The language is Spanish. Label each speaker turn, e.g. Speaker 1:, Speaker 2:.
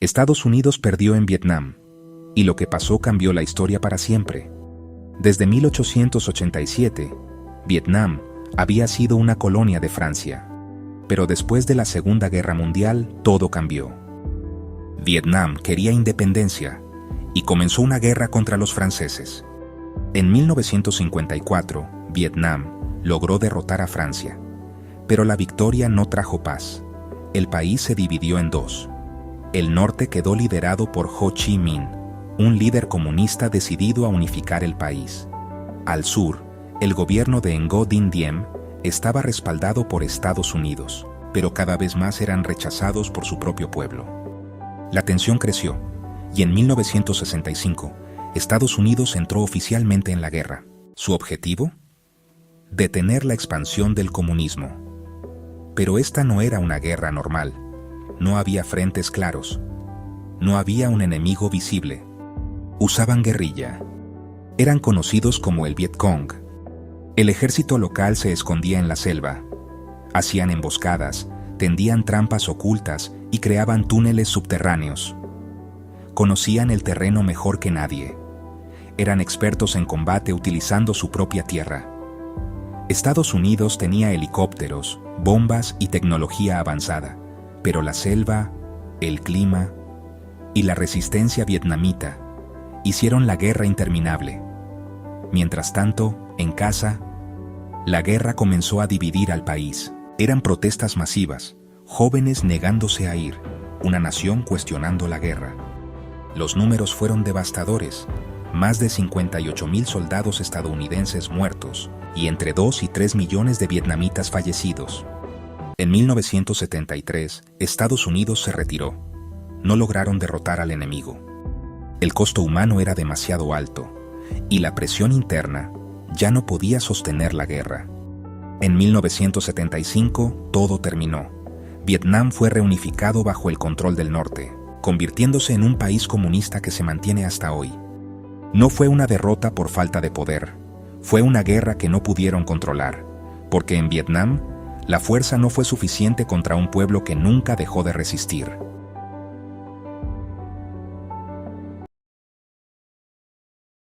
Speaker 1: Estados Unidos perdió en Vietnam, y lo que pasó cambió la historia para siempre. Desde 1887, Vietnam había sido una colonia de Francia, pero después de la Segunda Guerra Mundial todo cambió. Vietnam quería independencia y comenzó una guerra contra los franceses. En 1954, Vietnam logró derrotar a Francia, pero la victoria no trajo paz. El país se dividió en dos. El norte quedó liderado por Ho Chi Minh, un líder comunista decidido a unificar el país. Al sur, el gobierno de Ngo Dinh Diem estaba respaldado por Estados Unidos, pero cada vez más eran rechazados por su propio pueblo. La tensión creció, y en 1965, Estados Unidos entró oficialmente en la guerra. ¿Su objetivo? Detener la expansión del comunismo. Pero esta no era una guerra normal. No había frentes claros. No había un enemigo visible. Usaban guerrilla. Eran conocidos como el Viet Cong. El ejército local se escondía en la selva. Hacían emboscadas, tendían trampas ocultas y creaban túneles subterráneos. Conocían el terreno mejor que nadie. Eran expertos en combate utilizando su propia tierra. Estados Unidos tenía helicópteros, bombas y tecnología avanzada, pero la selva, el clima y la resistencia vietnamita hicieron la guerra interminable. Mientras tanto, en casa, la guerra comenzó a dividir al país. Eran protestas masivas, jóvenes negándose a ir, una nación cuestionando la guerra. Los números fueron devastadores. Más de 58,000 soldados estadounidenses muertos y entre 2 y 3 millones de vietnamitas fallecidos. En 1973, Estados Unidos se retiró. No lograron derrotar al enemigo. El costo humano era demasiado alto y la presión interna ya no podía sostener la guerra. En 1975, todo terminó. Vietnam fue reunificado bajo el control del norte, convirtiéndose en un país comunista que se mantiene hasta hoy. No fue una derrota por falta de poder, fue una guerra que no pudieron controlar, porque en Vietnam, la fuerza no fue suficiente contra un pueblo que nunca dejó de resistir.